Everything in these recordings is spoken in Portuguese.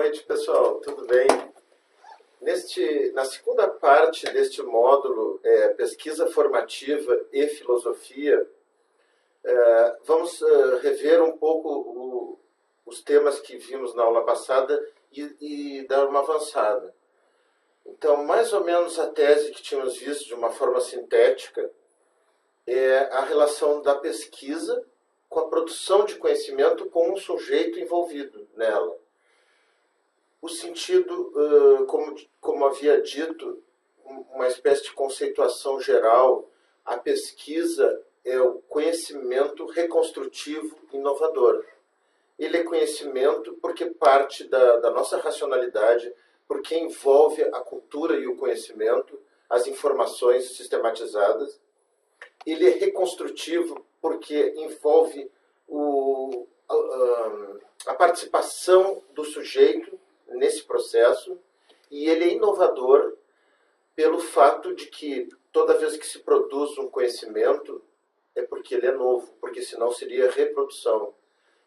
noite, pessoal. Tudo bem? Na segunda parte deste módulo, Pesquisa Formativa e Filosofia, vamos rever um pouco os temas que vimos na aula passada e dar uma avançada. Então, mais ou menos a tese que tínhamos visto de uma forma sintética é a relação da pesquisa com a produção de conhecimento com um sujeito envolvido nela. O sentido, como havia dito, uma espécie de conceituação geral, a pesquisa é o conhecimento reconstrutivo inovador. Ele é conhecimento porque parte da nossa racionalidade, porque envolve a cultura e o conhecimento, as informações sistematizadas. Ele é reconstrutivo porque envolve a participação do sujeito nesse processo, e ele é inovador pelo fato de que toda vez que se produz um conhecimento é porque ele é novo, porque senão seria reprodução.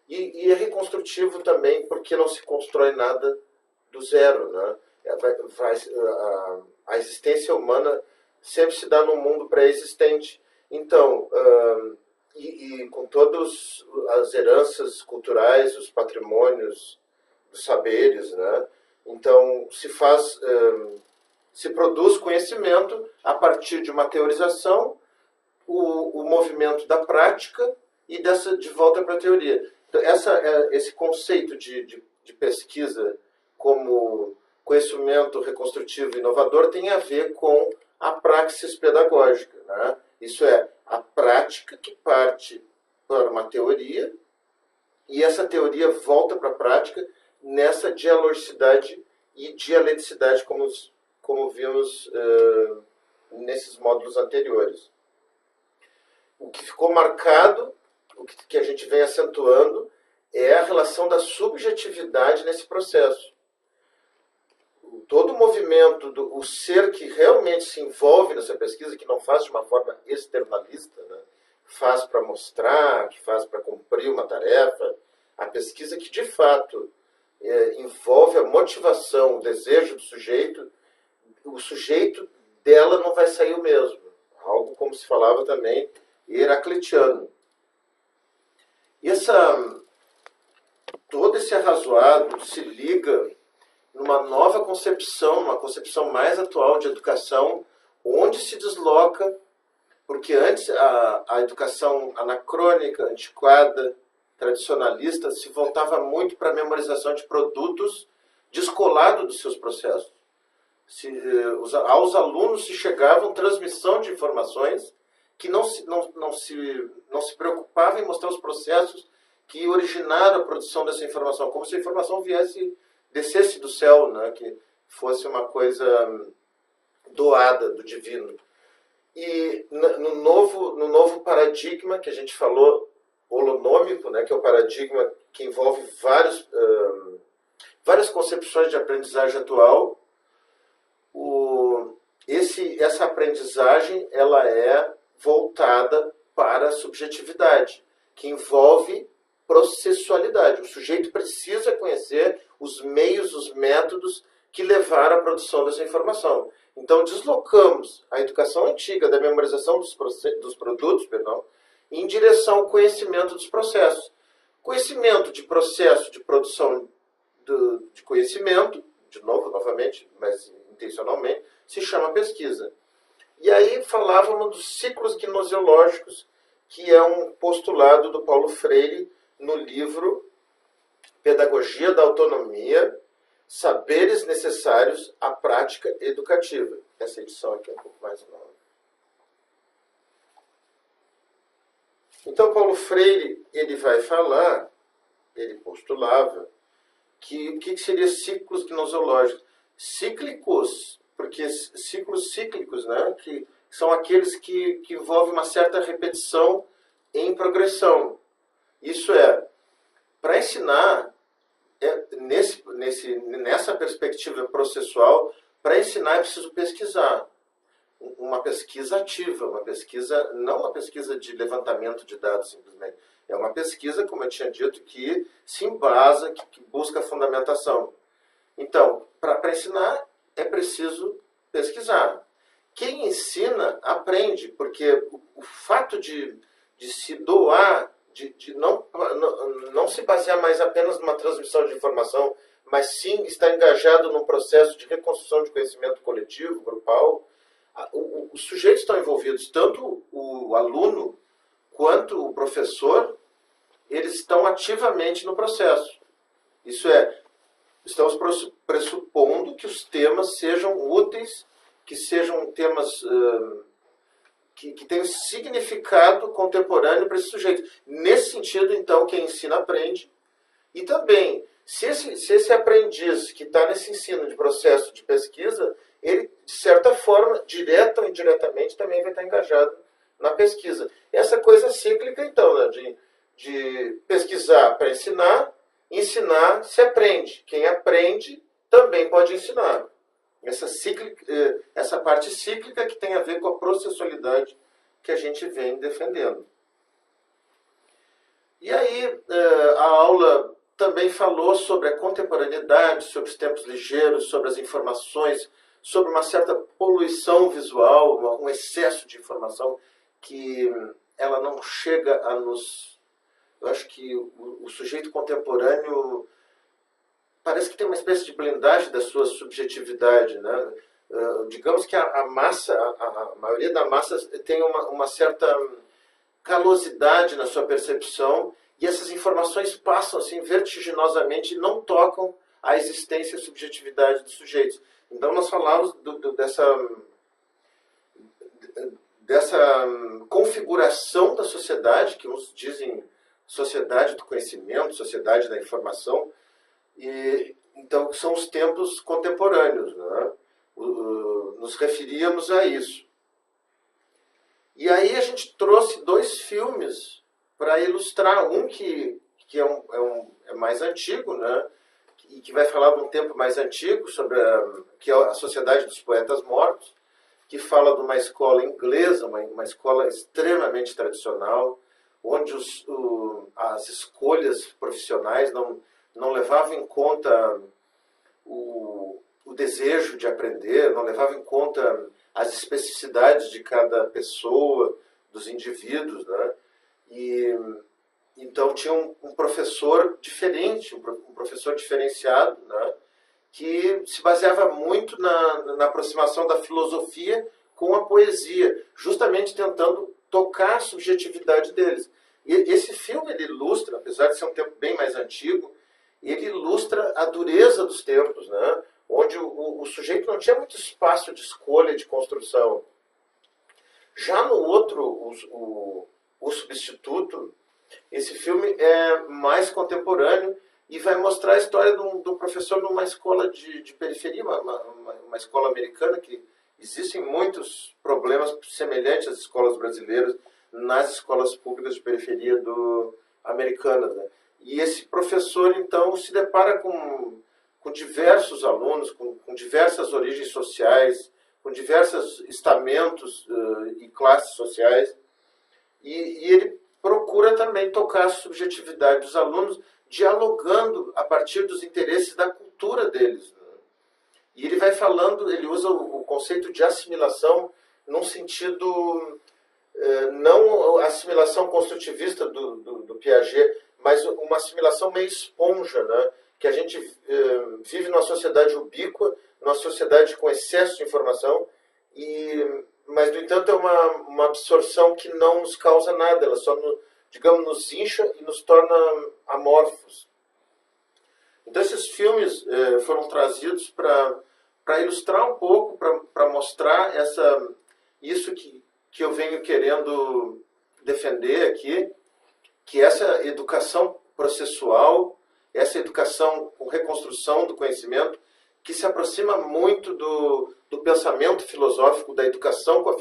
E é reconstrutivo também porque não se constrói nada do zero, né? A existência humana sempre se dá num mundo pré-existente. Então, com todas as heranças culturais, os patrimônios, os saberes, né? Então, se produz conhecimento a partir de uma teorização, o movimento da prática e de volta para a teoria. Então, esse conceito de pesquisa como conhecimento reconstrutivo e inovador tem a ver com a praxis pedagógica, né? Isso é, a prática que parte para uma teoria e essa teoria volta para a prática nessa dialogicidade e dialeticidade como vimos nesses módulos anteriores. O que ficou marcado, o que a gente vem acentuando, é a relação da subjetividade nesse processo. Todo o movimento, o ser que realmente se envolve nessa pesquisa, que não faz de uma forma externalista, né? Faz para mostrar, que faz para cumprir uma tarefa, a pesquisa que de fato envolve a motivação, o desejo do sujeito, o sujeito dela não vai sair o mesmo. Algo como se falava também heraclitiano. E todo esse arrazoado se liga numa nova concepção, uma concepção mais atual de educação, onde se desloca, porque antes a educação anacrônica, antiquada, tradicionalista, se voltava muito para a memorização de produtos descolado dos seus processos. Aos alunos se chegavam transmissão de informações que não se preocupava em mostrar os processos que originaram a produção dessa informação, como se a informação descesse do céu, né? Que fosse uma coisa doada do divino. E no novo paradigma que a gente falou, holonômico, né, que é o paradigma que envolve várias concepções de aprendizagem atual, essa aprendizagem ela é voltada para a subjetividade, que envolve processualidade. O sujeito precisa conhecer os meios, os métodos que levaram à produção dessa informação. Então, deslocamos a educação antiga da memorização dos produtos, em direção ao conhecimento dos processos. Conhecimento de processo de produção de conhecimento, novamente, mas intencionalmente, se chama pesquisa. E aí falávamos dos ciclos gnosiológicos, que é um postulado do Paulo Freire no livro Pedagogia da Autonomia, Saberes Necessários à Prática Educativa. Essa edição aqui é um pouco mais nova. Então, Paulo Freire, ele vai falar, ele postulava, que o que seria ciclos gnoseológicos? Cíclicos, porque ciclos cíclicos, né, que são aqueles que envolvem uma certa repetição em progressão. Isso é, para ensinar, nessa perspectiva processual, para ensinar é preciso pesquisar. Uma pesquisa ativa, não uma pesquisa de levantamento de dados simplesmente. É uma pesquisa, como eu tinha dito, que se embasa, que busca fundamentação. Então, para ensinar, é preciso pesquisar. Quem ensina, aprende, porque o fato de se doar, de não se basear mais apenas numa transmissão de informação, mas sim estar engajado num processo de reconstrução de conhecimento coletivo, grupal, os sujeitos estão envolvidos, tanto o aluno quanto o professor, eles estão ativamente no processo. Isso é, estamos pressupondo que os temas sejam úteis, que sejam temas que tenham significado contemporâneo para esse sujeito. Nesse sentido, então, quem ensina aprende. E também, se esse aprendiz que está nesse ensino de processo de pesquisa, ele, de certa forma, direta ou indiretamente, também vai estar engajado na pesquisa. Essa coisa cíclica, então, né, de pesquisar para ensinar, ensinar se aprende. Quem aprende também pode ensinar. Essa parte cíclica que tem a ver com a processualidade que a gente vem defendendo. E aí, a aula também falou sobre a contemporaneidade, sobre os tempos ligeiros, sobre as informações, sobre uma certa poluição visual, um excesso de informação que ela não chega a nos... Eu acho que o sujeito contemporâneo parece que tem uma espécie de blindagem da sua subjetividade, né? Digamos que a massa, a maioria da massa tem uma certa calosidade na sua percepção e essas informações passam assim vertiginosamente e não tocam a existência e a subjetividade dos sujeitos. Então nós falamos dessa configuração da sociedade, que uns dizem sociedade do conhecimento, sociedade da informação, e então são os tempos contemporâneos, né? Nos referíamos a isso. E aí a gente trouxe 2 filmes para ilustrar, um que é mais antigo, né? E que vai falar de um tempo mais antigo, que é a Sociedade dos Poetas Mortos, que fala de uma escola inglesa, uma escola extremamente tradicional, onde as escolhas profissionais não levavam em conta o desejo de aprender, não levavam em conta as especificidades de cada pessoa, dos indivíduos, né? E então tinha um professor diferente, um professor diferenciado, né? Que se baseava muito na aproximação da filosofia com a poesia, justamente tentando tocar a subjetividade deles. E esse filme ele ilustra, apesar de ser um tempo bem mais antigo, ele ilustra a dureza dos tempos, né? Onde o sujeito não tinha muito espaço de escolha, de construção. Já no outro, o Substituto, esse filme é mais contemporâneo e vai mostrar a história do professor numa escola de periferia, uma escola americana, que existem muitos problemas semelhantes às escolas brasileiras nas escolas públicas de periferia americanas, né? E esse professor, então, se depara com diversos alunos, com diversas origens sociais, com diversos estamentos e classes sociais, e ele procura também tocar a subjetividade dos alunos, dialogando a partir dos interesses da cultura deles, né? E ele vai falando, ele usa o conceito de assimilação num sentido, não a assimilação construtivista do Piaget, mas uma assimilação meio esponja, né? Que a gente vive numa sociedade ubíqua, numa sociedade com excesso de informação, mas, no entanto, é uma absorção que não nos causa nada, ela só, digamos, nos incha e nos torna amorfos. Então, esses filmes foram trazidos para ilustrar um pouco, para mostrar isso que eu venho querendo defender aqui, que essa educação processual, essa educação com reconstrução do conhecimento, que se aproxima muito do pensamento filosófico, da educação com a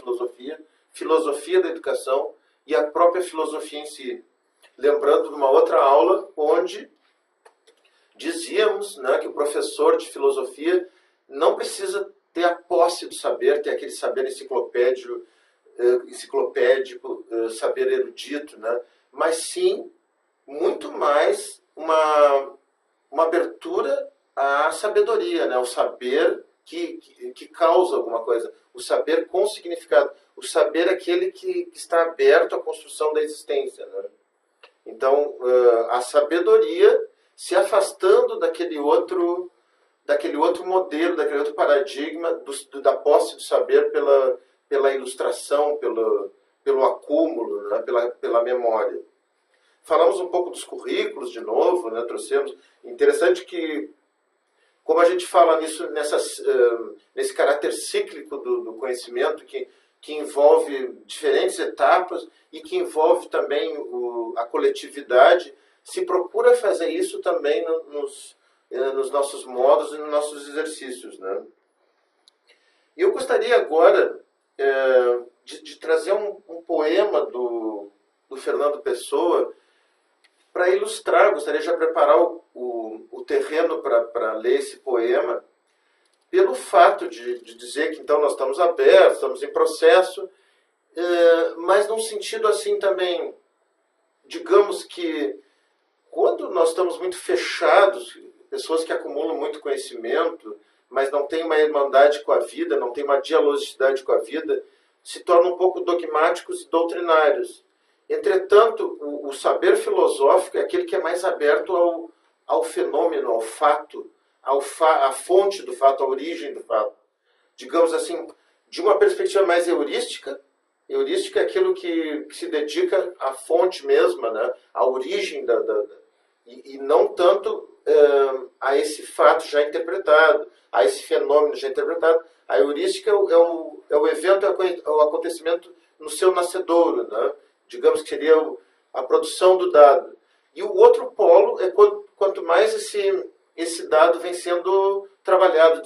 filosofia da educação e a própria filosofia em si. Lembrando de uma outra aula onde dizíamos, né, que o professor de filosofia não precisa ter a posse do saber, ter aquele saber enciclopédico, saber erudito, né, mas sim muito mais uma abertura a sabedoria, né? O saber que causa alguma coisa, o saber com significado, o saber aquele que está aberto à construção da existência, né? Então, a sabedoria se afastando daquele outro modelo, daquele outro paradigma da posse do saber pela ilustração, pelo acúmulo, né? pela memória. Falamos um pouco dos currículos de novo, né? Trouxemos. Interessante que, como a gente fala nesse caráter cíclico do conhecimento, que envolve diferentes etapas e que envolve também a coletividade, se procura fazer isso também nos nossos modos e nos nossos exercícios, né? E eu gostaria agora de trazer um poema do Fernando Pessoa para ilustrar. Gostaria de já preparar o terreno para ler esse poema, pelo fato de dizer que então nós estamos abertos, estamos em processo, mas num sentido assim também, digamos que quando nós estamos muito fechados, pessoas que acumulam muito conhecimento, mas não têm uma irmandade com a vida, não têm uma dialogicidade com a vida, se tornam um pouco dogmáticos e doutrinários. Entretanto, o saber filosófico é aquele que é mais aberto ao fenômeno, ao fato, à fonte do fato, à origem do fato. Digamos assim, de uma perspectiva mais heurística. Heurística é aquilo que se dedica à fonte mesma, né? À origem e não tanto a esse fato já interpretado, a esse fenômeno já interpretado. A heurística é o evento, é o acontecimento no seu nascedouro, né? Digamos que seria a produção do dado. E o outro polo é quanto mais esse dado vem sendo trabalhado,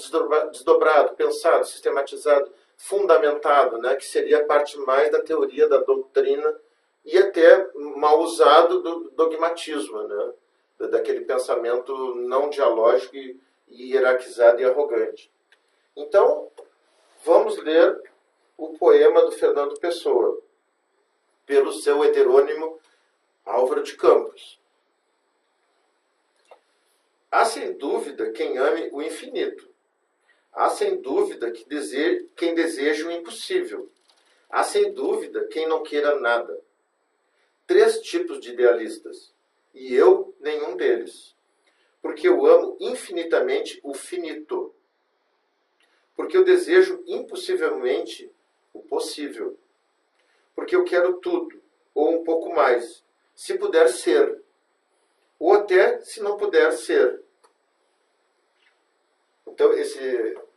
desdobrado, pensado, sistematizado, fundamentado, né? Que seria a parte mais da teoria, da doutrina, e até mal usado do dogmatismo, né? Daquele pensamento não dialógico e hierarquizado e arrogante. Então, vamos ler o poema do Fernando Pessoa, pelo seu heterônimo Álvaro de Campos. Há sem dúvida quem ame o infinito. Há sem dúvida quem deseje o impossível. Há sem dúvida quem não queira nada. 3 tipos de idealistas, e eu nenhum deles. Porque eu amo infinitamente o finito. Porque eu desejo impossivelmente o possível. Porque eu quero tudo, ou um pouco mais, se puder ser, ou até se não puder ser. Então,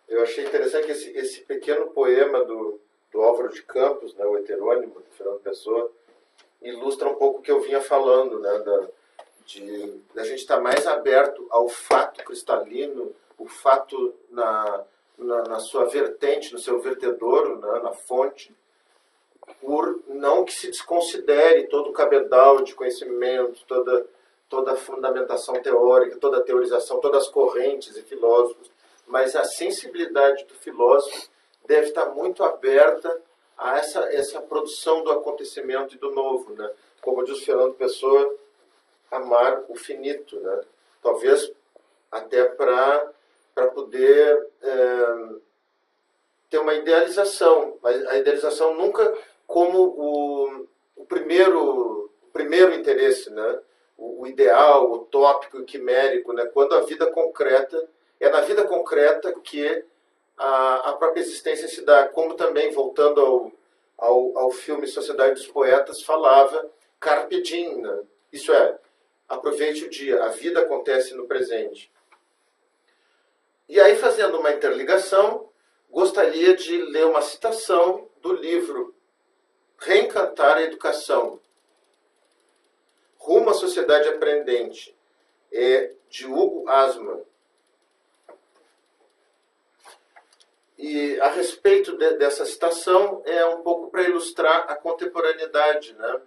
eu achei interessante que esse pequeno poema do Álvaro de Campos, né, o heterônimo do Fernando Pessoa, ilustra um pouco o que eu vinha falando, né, da gente estar mais aberto ao fato cristalino, o fato na sua vertente, no seu vertedouro, né, na fonte, por não que se desconsidere todo o cabedal de conhecimento, toda a fundamentação teórica, toda a teorização, todas as correntes e filósofos, mas a sensibilidade do filósofo deve estar muito aberta a essa produção do acontecimento e do novo, né? Como diz Fernando Pessoa, amar o finito, né? Talvez até para poder ter uma idealização, mas a idealização nunca como o primeiro interesse, né? O ideal, o utópico, o quimérico, né? Quando a vida concreta, é na vida concreta que a própria existência se dá, como também, voltando ao filme Sociedade dos Poetas, falava carpe diem, né? Isso é, aproveite o dia, a vida acontece no presente. E aí, fazendo uma interligação, gostaria de ler uma citação do livro Reencantar a Educação, Rumo à Sociedade Aprendente, de Hugo Asman. E a respeito dessa citação, é um pouco para ilustrar a contemporaneidade, né?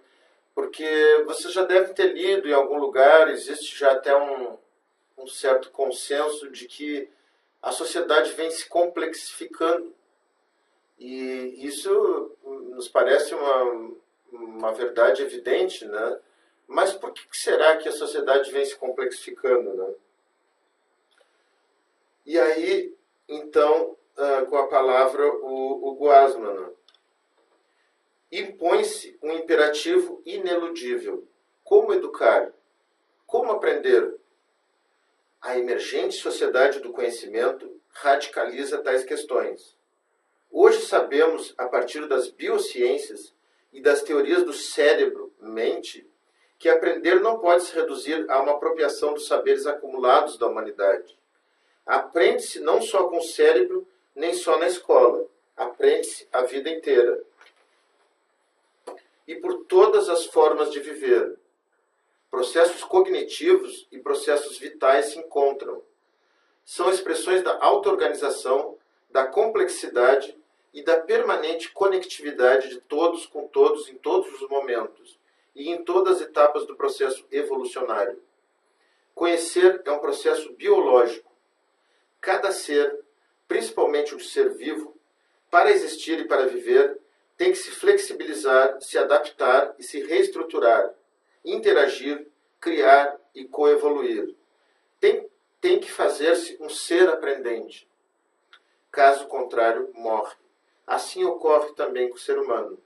Porque você já deve ter lido em algum lugar, existe já até um certo consenso de que a sociedade vem se complexificando. E isso nos parece uma verdade evidente, né? Mas por que será que a sociedade vem se complexificando, né? E aí, então, com a palavra, o Guasman. Impõe-se um imperativo ineludível. Como educar? Como aprender? A emergente sociedade do conhecimento radicaliza tais questões. Hoje sabemos, a partir das biociências e das teorias do cérebro-mente, que aprender não pode se reduzir a uma apropriação dos saberes acumulados da humanidade. Aprende-se não só com o cérebro, nem só na escola. Aprende-se a vida inteira. E por todas as formas de viver. Processos cognitivos e processos vitais se encontram. São expressões da auto-organização, da complexidade e da permanente conectividade de todos com todos em todos os momentos e em todas as etapas do processo evolucionário. Conhecer é um processo biológico. Cada ser, principalmente o ser vivo, para existir e para viver, tem que se flexibilizar, se adaptar e se reestruturar, interagir, criar e coevoluir. Tem que fazer-se um ser aprendente. Caso contrário, morre. Assim ocorre também com o ser humano.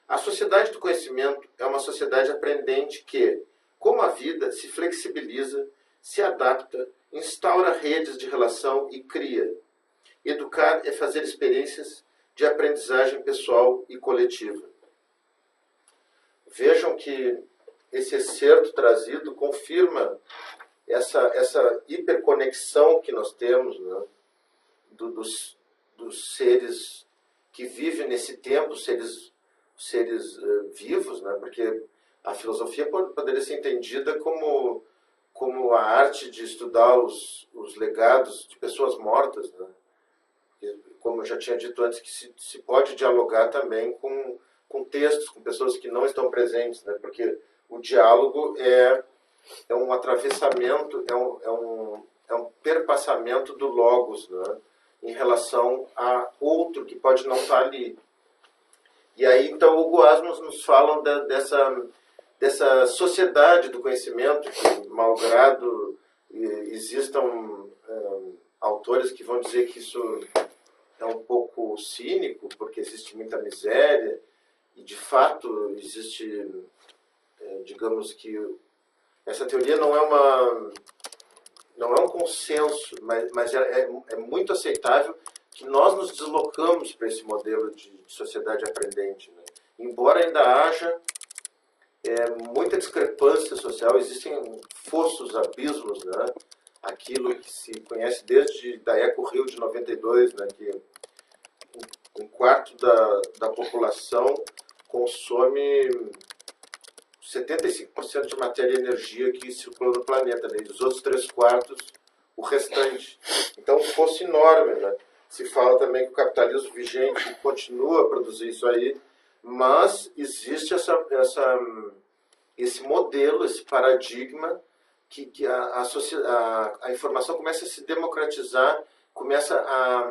A sociedade do conhecimento é uma sociedade aprendente que, como a vida, se flexibiliza, se adapta, instaura redes de relação e cria. Educar é fazer experiências de aprendizagem pessoal e coletiva. Vejam que esse excerto trazido confirma essa hiperconexão que nós temos, né, dos seres que vivem nesse tempo, seres vivos, né, porque a filosofia poderia ser entendida como a arte de estudar os legados de pessoas mortas, né? Como eu já tinha dito antes, que se pode dialogar também com textos, com pessoas que não estão presentes, né? Porque o diálogo é um atravessamento, é um perpassamento do logos, né? Em relação a outro que pode não estar ali. E aí, então, o Guasman nos fala dessa sociedade do conhecimento, que, malgrado existam autores que vão dizer que isso é um pouco cínico, porque existe muita miséria, e de fato existe, digamos que essa teoria não é um consenso, mas é muito aceitável que nós nos deslocamos para esse modelo de sociedade aprendente, né? Embora ainda haja muita discrepância social, existem fossos, abismos, né? Aquilo que se conhece desde da Eco Rio de 92, né? Que um quarto da população consome 75% de matéria e energia que circula no planeta, né? E dos outros 3/4, o restante. Então, um fosso enorme, né? Se fala também que o capitalismo vigente continua a produzir isso aí, mas existe esse modelo, esse paradigma que a informação começa a se democratizar, começa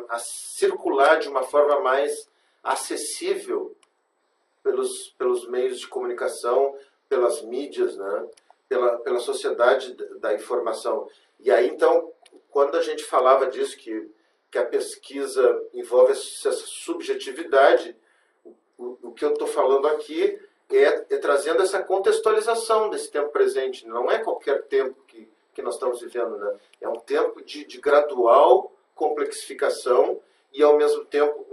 a circular de uma forma mais acessível pelos meios de comunicação, pelas mídias, né? pela sociedade da informação. E aí, então, quando a gente falava disso, que a pesquisa envolve essa subjetividade, o que eu estou falando aqui é trazendo essa contextualização desse tempo presente. Não é qualquer tempo que nós estamos vivendo, né? É um tempo de gradual complexificação e, ao mesmo tempo,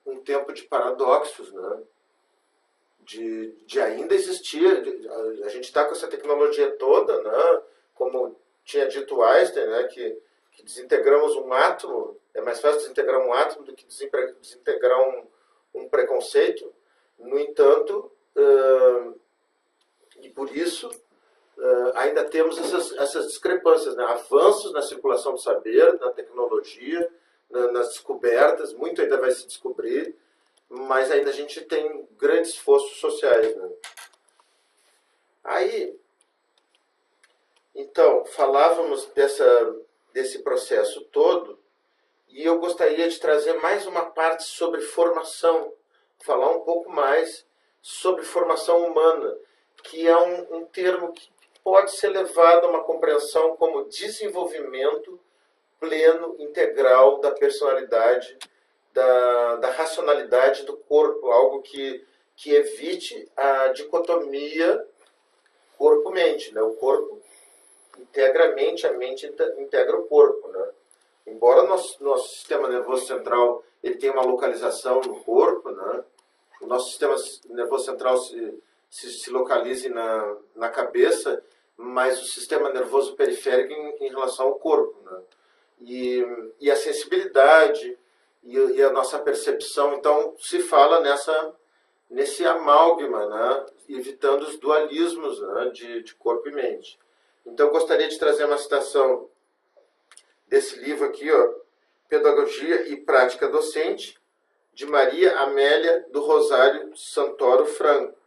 um tempo de paradoxos, né? De ainda existir. A gente está com essa tecnologia toda, né? Como tinha dito Einstein, né? Que desintegramos um átomo, é mais fácil desintegrar um átomo do que desintegrar um preconceito. No entanto, e por isso, ainda temos essas discrepâncias, né? Avanços na circulação do saber, na tecnologia, nas descobertas, muito ainda vai se descobrir, mas ainda a gente tem grandes fossos sociais, né? Aí, então, falávamos desse processo todo, e eu gostaria de trazer mais uma parte sobre formação, falar um pouco mais sobre formação humana, que é um termo que pode ser levado a uma compreensão como desenvolvimento pleno, integral da personalidade, da racionalidade do corpo, algo que evite a dicotomia corpo-mente, né? O corpo integra a mente integra o corpo, né? Embora nosso sistema nervoso central ele tenha uma localização no corpo, né? O nosso sistema nervoso central se localize na cabeça, mas o sistema nervoso periférico em relação ao corpo, né? E a sensibilidade e a nossa percepção, então se fala nesse amálgama, né? Evitando os dualismos, né? de corpo e mente. Então, eu gostaria de trazer uma citação desse livro aqui, ó, Pedagogia e Prática Docente, de Maria Amélia do Rosário Santoro Franco.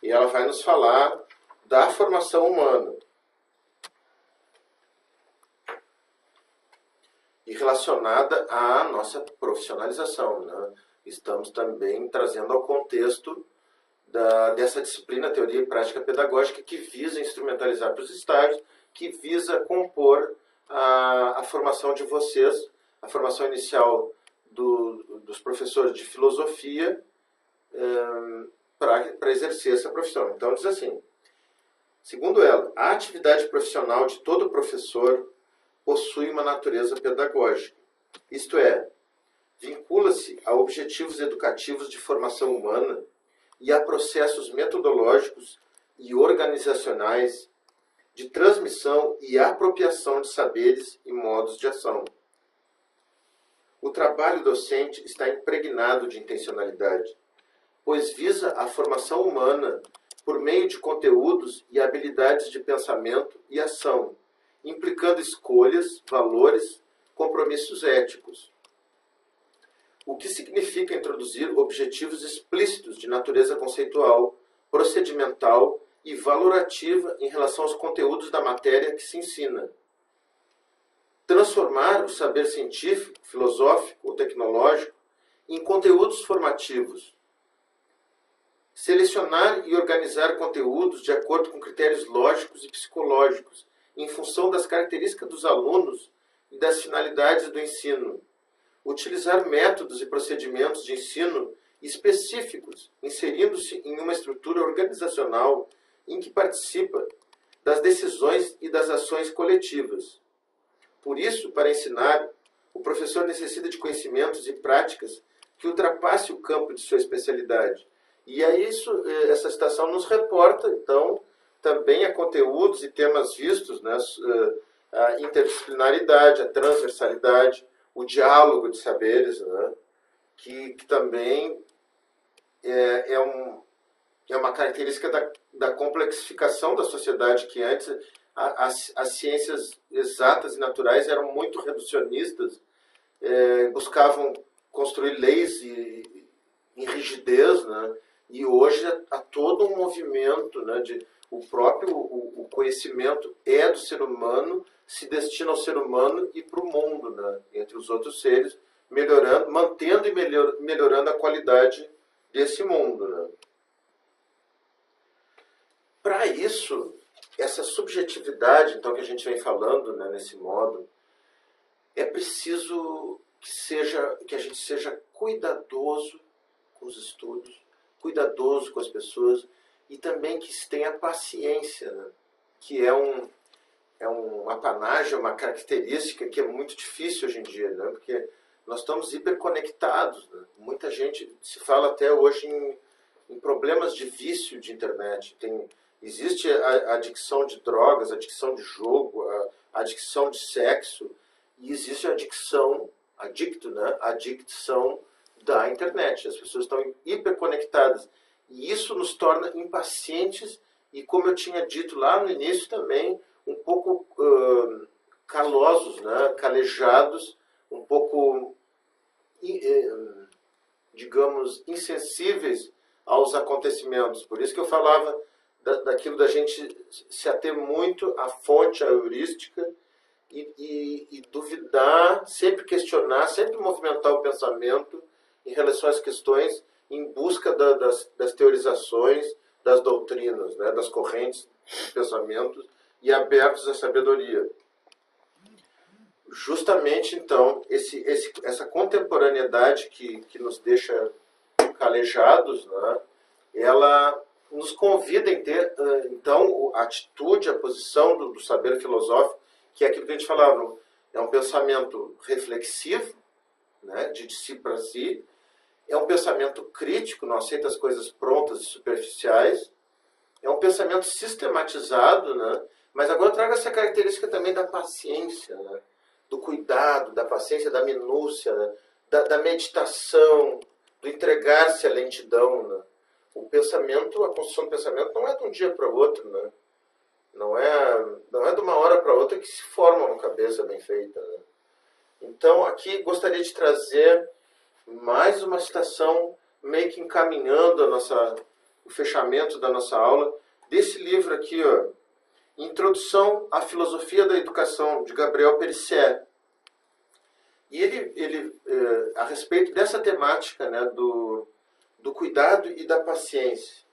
E ela vai nos falar da formação humana. E relacionada à nossa profissionalização, né? Estamos também trazendo ao contexto dessa disciplina, Teoria e Prática Pedagógica, que visa instrumentalizar para os estágios, que visa compor a formação de vocês, a formação inicial dos professores de filosofia para exercer essa profissão. Então, diz assim, segundo ela, a atividade profissional de todo professor possui uma natureza pedagógica, isto é, vincula-se a objetivos educativos de formação humana e a processos metodológicos e organizacionais de transmissão e apropriação de saberes e modos de ação. O trabalho docente está impregnado de intencionalidade, pois visa a formação humana por meio de conteúdos e habilidades de pensamento e ação, implicando escolhas, valores, compromissos éticos. O que significa introduzir objetivos explícitos de natureza conceitual, procedimental e valorativa em relação aos conteúdos da matéria que se ensina. Transformar o saber científico, filosófico ou tecnológico em conteúdos formativos. Selecionar e organizar conteúdos de acordo com critérios lógicos e psicológicos, em função das características dos alunos e das finalidades do ensino. Utilizar métodos e procedimentos de ensino específicos, inserindo-se em uma estrutura organizacional em que participa das decisões e das ações coletivas. Por isso, para ensinar, o professor necessita de conhecimentos e práticas que ultrapasse o campo de sua especialidade. E é isso, essa citação nos reporta, então, também a conteúdos e temas vistos, né, a interdisciplinaridade, a transversalidade, o diálogo de saberes, né, que também é uma característica da complexificação da sociedade, que antes as ciências exatas e naturais eram muito reducionistas, buscavam construir leis em rigidez, né, e hoje há todo um movimento, né, o conhecimento é do ser humano, se destina ao ser humano e para o mundo, né, entre os outros seres, mantendo e melhorando a qualidade desse mundo, né. Para isso, essa subjetividade, então, que a gente vem falando, né, nesse modo, é preciso que a gente seja cuidadoso com os estudos, cuidadoso com as pessoas, e também que se tenha paciência, né, que é um apanágio, uma característica que é muito difícil hoje em dia, né, porque nós estamos hiperconectados, né. Muita gente se fala até hoje em problemas de vício de internet. Existe a adicção de drogas, a adicção de jogo, a adicção de sexo, e existe a adicção, né, a adicção da internet. As pessoas estão hiperconectadas. E isso nos torna impacientes e, como eu tinha dito lá no início também, um pouco calosos, né, calejados, um pouco, digamos, insensíveis aos acontecimentos. Por isso que eu falava daquilo da gente se ater muito à fonte, à heurística, e duvidar, sempre questionar, sempre movimentar o pensamento em relação às questões, em busca das teorizações, das doutrinas, né, das correntes de pensamentos, e abertos à sabedoria. justamente, então, essa contemporaneidade que nos deixa calejados, né, ela nos convida a ter, então, a atitude, a posição do saber filosófico, que é aquilo que a gente falava, é um pensamento reflexivo, né, de si para si, é um pensamento crítico, não aceita as coisas prontas e superficiais, é um pensamento sistematizado, né, mas agora traga essa característica também da paciência, né, do cuidado, da paciência, da minúcia, né, da meditação, do entregar-se à lentidão, né. O pensamento, a construção do pensamento não é de um dia para o outro, né? Não é de uma hora para outra que se forma uma cabeça bem feita, né? Então, aqui gostaria de trazer mais uma citação, meio que encaminhando o fechamento da nossa aula, desse livro aqui, ó, Introdução à Filosofia da Educação, de Gabriel Périssé. E ele a respeito dessa temática, né, do cuidado e da paciência.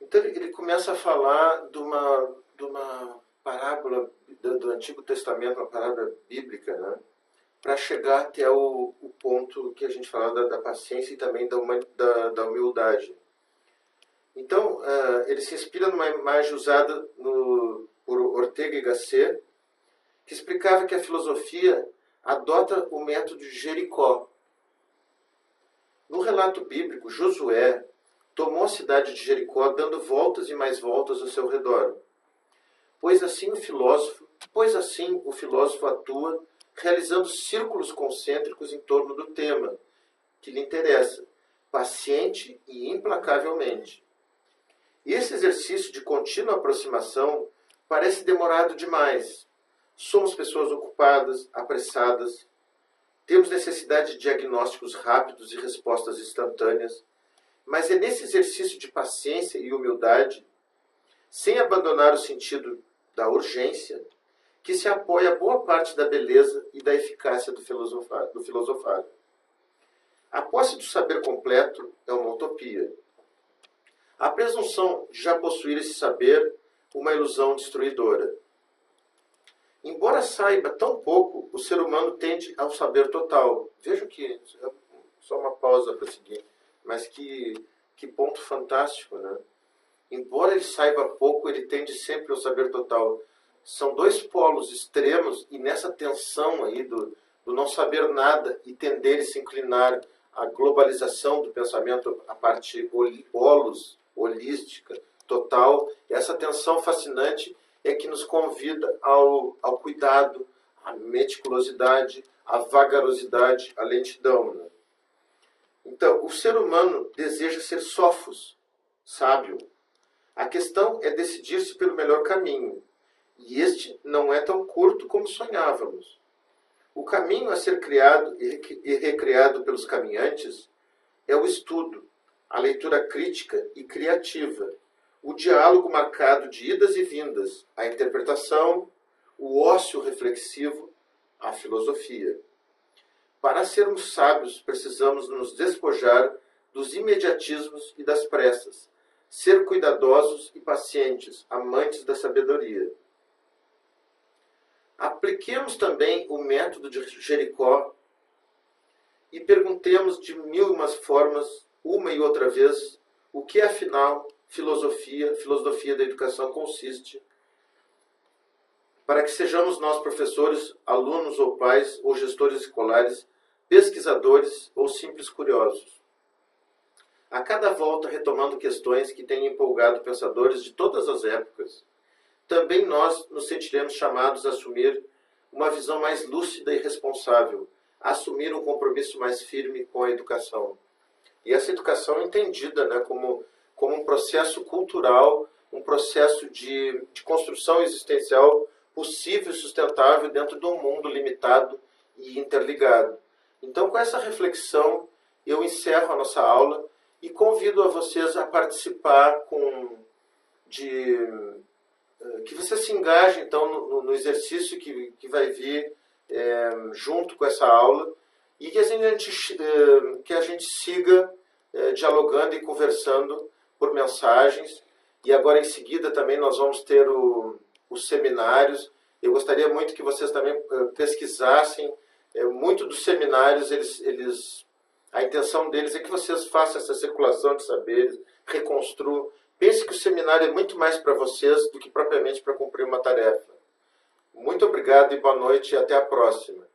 Então ele começa a falar de uma parábola do Antigo Testamento, uma parábola bíblica, né, para chegar até o ponto que a gente fala da paciência e também da humildade. Então, ele se inspira numa imagem usada por Ortega y Gasset, que explicava que a filosofia adota o método de Jericó. No relato bíblico, Josué tomou a cidade de Jericó, dando voltas e mais voltas ao seu redor. Pois assim o filósofo atua, realizando círculos concêntricos em torno do tema que lhe interessa, paciente e implacavelmente. E esse exercício de contínua aproximação parece demorado demais. Somos pessoas ocupadas, apressadas, temos necessidade de diagnósticos rápidos e respostas instantâneas, mas é nesse exercício de paciência e humildade, sem abandonar o sentido da urgência, que se apoia boa parte da beleza e da eficácia do filosofar. A posse do saber completo é uma utopia. A presunção de já possuir esse saber, uma ilusão destruidora. Embora saiba tão pouco, o ser humano tende ao saber total. Veja que, só uma pausa para seguir, mas que ponto fantástico, né? Embora ele saiba pouco, ele tende sempre ao saber total. São dois polos extremos, e nessa tensão aí do não saber nada e tender e se inclinar à globalização do pensamento, a parte holística, total, essa tensão fascinante é que nos convida ao cuidado, à meticulosidade, à vagarosidade, à lentidão, né? Então, o ser humano deseja ser sófos, sábio. A questão é decidir-se pelo melhor caminho, e este não é tão curto como sonhávamos. O caminho a ser criado e recriado pelos caminhantes é o estudo, a leitura crítica e criativa, o diálogo marcado de idas e vindas, a interpretação, o ócio reflexivo, a filosofia. Para sermos sábios, precisamos nos despojar dos imediatismos e das pressas, ser cuidadosos e pacientes, amantes da sabedoria. Apliquemos também o método de Jericó e perguntemos de mil e umas formas, uma e outra vez, o que afinal filosofia da educação consiste, para que sejamos nós professores, alunos ou pais, ou gestores escolares, pesquisadores ou simples curiosos. A cada volta retomando questões que têm empolgado pensadores de todas as épocas, também nós nos sentiremos chamados a assumir uma visão mais lúcida e responsável, a assumir um compromisso mais firme com a educação. E essa educação é entendida, né, como um processo cultural, um processo de construção existencial possível e sustentável dentro de um mundo limitado e interligado. Então, com essa reflexão, eu encerro a nossa aula e convido a vocês a participar que você se engaje, então, no exercício que vai vir junto com essa aula, e que a gente siga dialogando e conversando por mensagens. E agora, em seguida, também nós vamos ter os seminários. Eu gostaria muito que vocês também pesquisassem. Muito dos seminários, a intenção deles é que vocês façam essa circulação de saberes, reconstruam. Pense que o seminário é muito mais para vocês do que propriamente para cumprir uma tarefa. Muito obrigado e boa noite e até a próxima.